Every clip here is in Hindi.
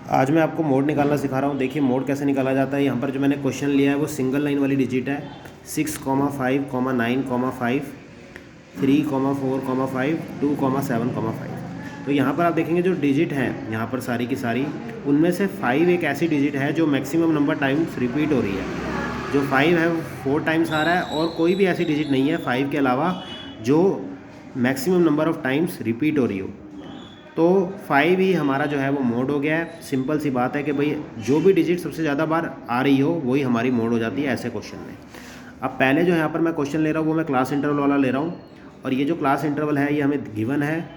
आज मैं आपको मोड निकालना सिखा रहा हूँ। देखिए मोड कैसे निकाला जाता है। यहाँ पर जो मैंने क्वेश्चन लिया है वो सिंगल लाइन वाली डिजिट है 6,5,9,5 3,4,5 2,7,5। तो यहाँ पर आप देखेंगे जो डिजिट हैं यहाँ पर सारी की सारी, उनमें से 5 एक ऐसी डिजिट है जो मैक्सिमम नंबर टाइम्स रिपीट हो रही है। जो 5 है वो 4 टाइम्स आ रहा है और कोई भी ऐसी डिजिट नहीं है 5 के अलावा जो maximum number of times repeat हो रही हो। तो 5 ही हमारा जो है वो मोड हो गया है। सिंपल सी बात है कि भाई जो भी डिजिट सबसे ज़्यादा बार आ रही हो वही हमारी मोड हो जाती है ऐसे क्वेश्चन में। अब पहले जो यहाँ पर मैं क्वेश्चन ले रहा हूँ वो मैं क्लास इंटरवल वाला ले रहा हूँ, और ये जो क्लास इंटरवल है ये हमें गिवन है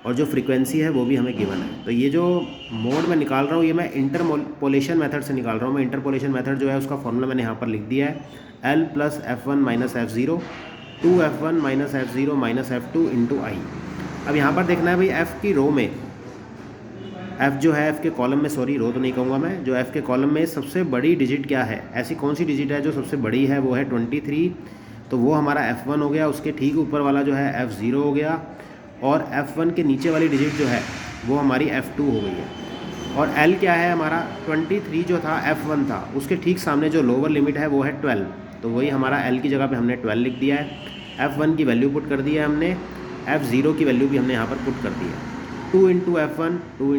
और जो फ्रीक्वेंसी है वो भी हमें गिवन है। तो ये जो मोड मैं निकाल रहा हूँ ये मैं इंटरपोलेशन मेथड से निकाल रहा हूँ। मैं इंटरपोलेशन मेथड जो है उसका फॉर्मूला मैंने यहाँ पर लिख दिया है, L + F1 - F0 2F1 - F0 - F2 × I। अब यहाँ पर देखना है भाई f की रो में, f जो है f के कॉलम में, सॉरी रो तो नहीं कहूँगा मैं, जो f के कॉलम में सबसे बड़ी डिजिट क्या है, ऐसी कौन सी डिजिट है जो सबसे बड़ी है, वो है 23। तो वो हमारा F1 हो गया। उसके ठीक ऊपर वाला जो है F0 हो गया, और F1 के नीचे वाली डिजिट जो है वो हमारी F2 हो गई है। और L क्या है हमारा 23 जो था F1 था, उसके ठीक सामने जो लोअर लिमिट है वो है 12। तो वही हमारा L की जगह पे हमने 12 लिख दिया है। F1 की वैल्यू पुट कर दी है हमने, F0 की वैल्यू भी हमने यहाँ पर पुट कर दी है। 2 × F1 2 ×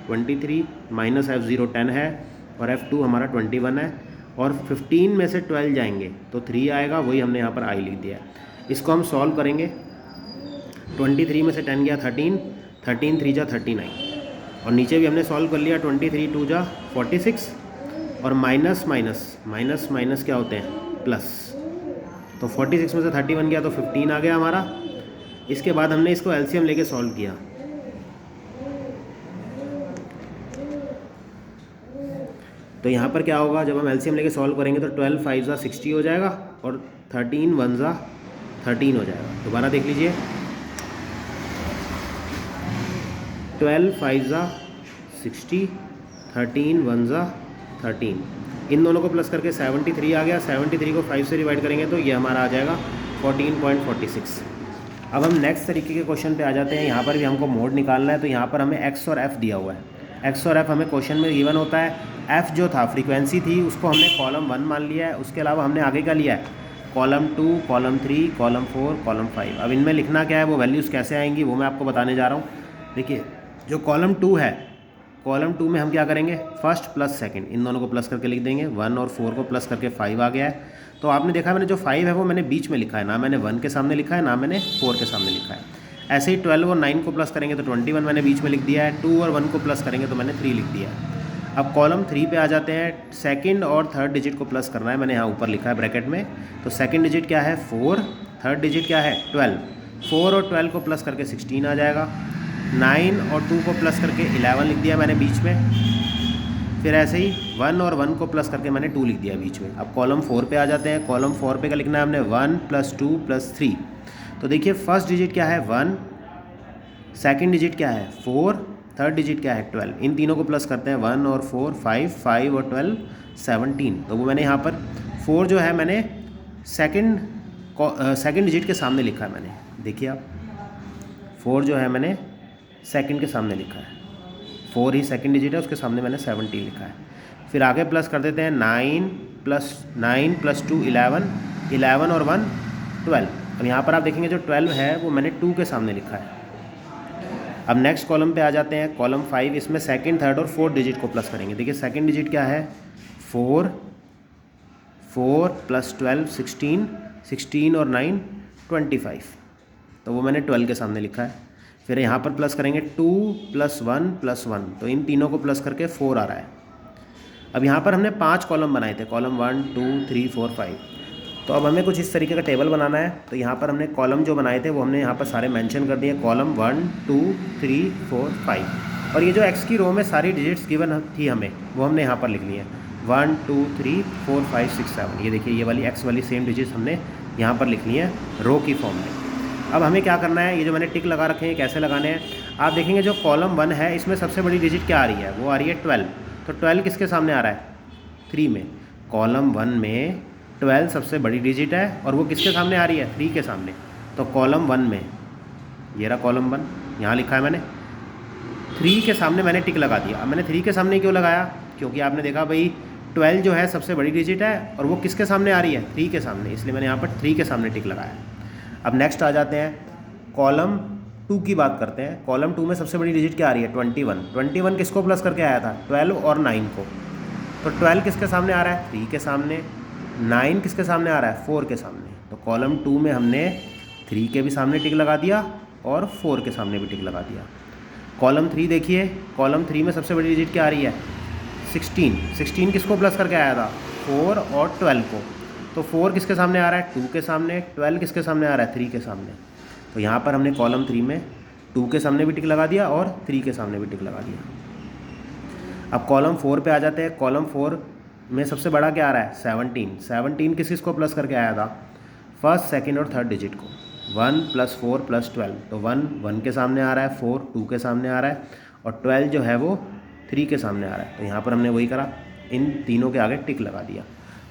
23 माइनस F0 10 है, और F2 हमारा 21 है, और 15 में से 12 जाएंगे तो 3 आएगा, वही हमने यहाँ पर I लिख दिया है। इसको हम सॉल्व करेंगे। 23 में से 10 गया 13, 13 3 जा 39, और नीचे भी हमने सॉल्व कर लिया। 23 2 जा 46, और माइनस माइनस माइनस माइनस क्या होते हैं, प्लस। तो 46 में से 31 गया तो 15 आ गया हमारा। इसके बाद हमने इसको एलसीएम लेके सॉल्व किया। तो यहाँ पर क्या होगा, जब हम एलसीएम लेके सॉल्व करेंगे तो 12 5 जा 60 हो जाएगा, और 13 1 जा 13 हो जाएगा। दोबारा देख लीजिए, 12 5 जा 60, 13 1 जा 13, इन दोनों को प्लस करके 73 आ गया। 73 को 5 से डिवाइड करेंगे तो ये हमारा आ जाएगा 14.46। अब हम नेक्स्ट तरीके के क्वेश्चन पे आ जाते हैं। यहाँ पर भी हमको मोड निकालना है। तो यहाँ पर हमें x और f दिया हुआ है। x और f हमें क्वेश्चन में गिवन होता है। f जो था फ्रीक्वेंसी थी, उसको हमने कॉलम 1 मान लिया है। उसके अलावा हमने आगे का लिया है कॉलम 2, कॉलम 3, कॉलम 4, कॉलम 5। अब इनमें लिखना क्या है, वो वैल्यूज़ कैसे आएंगी वो मैं आपको बताने जा रहा हूँ। देखिए जो कॉलम 2 है, कॉलम 2 में हम क्या करेंगे, फर्स्ट प्लस सेकंड, इन दोनों को प्लस करके लिख देंगे। 1 और 4 को प्लस करके 5 आ गया है। तो आपने देखा मैंने जो 5 है वो मैंने बीच में लिखा है, ना मैंने 1 के सामने लिखा है ना मैंने 4 के सामने लिखा है। ऐसे ही 12 और 9 को प्लस करेंगे तो 21 मैंने बीच में लिख दिया है। 2 और 1 को प्लस करेंगे तो मैंने 3 लिख दिया है। अब कॉलम 3 पे आ जाते हैं। सेकंड और थर्ड डिजिट को प्लस करना है, मैंने यहाँ ऊपर लिखा है ब्रैकेट में। तो सेकंड डिजिट क्या है 4, थर्ड डिजिट क्या है 12। 4 और 12 को प्लस करके 16 आ जाएगा। 9 और 2 को प्लस करके 11 लिख दिया मैंने बीच में। फिर ऐसे ही 1 और 1 को प्लस करके मैंने 2 लिख दिया बीच में। अब कॉलम 4 पे आ जाते हैं। कॉलम 4 पे का लिखना है हमने 1 + 2 + 3। तो देखिए फर्स्ट डिजिट क्या है 1, सेकंड डिजिट क्या है 4, थर्ड डिजिट क्या है 12। इन तीनों को प्लस करते हैं 1 और 4 5, 5 और 12 17। तो वो मैंने यहाँ पर 4 जो है मैंने सेकंड डिजिट के सामने लिखा है मैंने। देखिए आप 4 जो है मैंने सेकंड के सामने लिखा है। 4 ही सेकंड डिजिट है, उसके सामने मैंने 17 लिखा है। फिर आगे प्लस कर देते हैं 9 + 2 11, 11 और 1 12। अब यहाँ पर आप देखेंगे जो 12 है वो मैंने 2 के सामने लिखा है। अब नेक्स्ट कॉलम पे आ जाते हैं, कॉलम 5। इसमें सेकंड, थर्ड और फोर्थ डिजिट को प्लस करेंगे। देखिए सेकंड डिजिट क्या है 4, 4 + 12 16, 16 और 9 25। तो वो मैंने 12 के सामने लिखा है। फिर यहाँ पर प्लस करेंगे 2 + 1 + 1, तो इन तीनों को प्लस करके 4 आ रहा है। अब यहाँ पर हमने 5 कॉलम बनाए थे, कॉलम 1 2 3 4 5। तो अब हमें कुछ इस तरीके का टेबल बनाना है। तो यहाँ पर हमने कॉलम जो बनाए थे वो हमने यहाँ पर सारे मेंशन कर दिए, कॉलम 1 2 3 4 5। और ये जो एक्स की रो में सारी डिजिट्स गिवन थी हमें, वो हमने यहाँ पर लिख ली है 1 2 3 4 5 6 7। ये देखिए ये वाली एक्स वाली सेम डिजिट्स हमने यहाँ पर लिख ली है रो की फॉर्म में। अब हमें क्या करना है, ये जो मैंने टिक लगा रखे हैं कैसे लगाने हैं, आप देखेंगे जो कॉलम 1 है इसमें सबसे बड़ी डिजिट क्या आ रही है, वो आ रही है 12। तो 12 किसके सामने आ रहा है 3 में। कॉलम 1 में 12 सबसे बड़ी डिजिट है, और वो किसके सामने आ रही है 3 के सामने। तो कॉलम 1 में ये रहा कॉलम 1, यहाँ लिखा है मैंने 3 के सामने मैंने टिक लगा दिया। अब मैंने 3 के सामने क्यों लगाया, क्योंकि आपने देखा भाई 12 जो है सबसे बड़ी डिजिट है और वो किसके सामने आ रही है, 3 के सामने, इसलिए मैंने यहाँ पर 3 के सामने टिक लगाया। अब नेक्स्ट आ जाते हैं कॉलम 2 की बात करते हैं। कॉलम 2 में सबसे बड़ी डिजिट क्या आ रही है, 21। 21 किसको प्लस करके आया था, 12 और 9 को। तो 12 किसके सामने आ रहा है, 3 के सामने। 9 किसके सामने आ रहा है, 4 के सामने। तो कॉलम 2 में हमने 3 के भी सामने टिक लगा दिया और 4 के सामने भी टिक लगा दिया। कॉलम 3 देखिए, कॉलम 3 में सबसे बड़ी डिजिट क्या आ रही है, 16। 16 किसको प्लस करके आया था, 4 और 12 को। तो 4 किसके सामने आ रहा है, 2 के सामने। 12 किसके सामने आ रहा है, 3 के सामने। तो यहाँ पर हमने कॉलम 3 में 2 के सामने भी टिक लगा दिया और 3 के सामने भी टिक लगा दिया। अब कॉलम 4 पे आ जाते हैं। कॉलम 4 में सबसे बड़ा क्या आ रहा है, 17। 17 किसको प्लस करके आया था, फर्स्ट, सेकंड और थर्ड डिजिट को। 1 + 4 + 12। तो 1 के सामने आ रहा है, 4 2 के सामने आ रहा है और 12 जो है वो 3 के सामने आ रहा है। तो यहाँ पर हमने वही करा, इन तीनों के आगे टिक लगा दिया।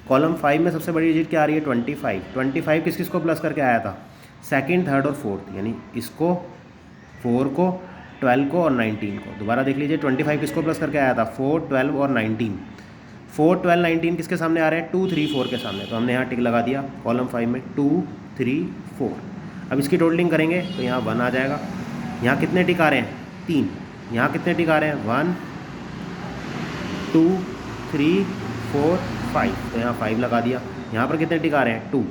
कॉलम 5 में सबसे बड़ी डिजिट क्या आ रही है, 25। 25 किसको प्लस करके आया था, सेकंड, थर्ड और फोर्थ, यानी इसको, 4 को, 12 को और 19 को। दोबारा देख लीजिए, 25 किसको प्लस करके आया था, 4 12 और 19। 4 12 19 किसके सामने आ रहे हैं, 2 3 4 के सामने। तो हमने यहाँ टिक लगा दिया कॉलम 5 में, 2 3 4। अब इसकी टोटलिंग करेंगे तो यहाँ 1 आ जाएगा। यहाँ कितने टिक आ रहे हैं, 3। यहाँ कितने टिक आ रहे हैं, 1 2 3 4 5। तो यहाँ 5 लगा दिया। यहाँ पर कितने टिक आ रहे हैं, 2।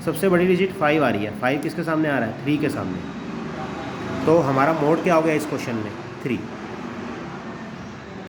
सबसे बड़ी डिजिट 5 आ रही है। 5 किसके सामने आ रहा है, 3 के सामने। तो हमारा मोड क्या हो गया इस क्वेश्चन में, 3।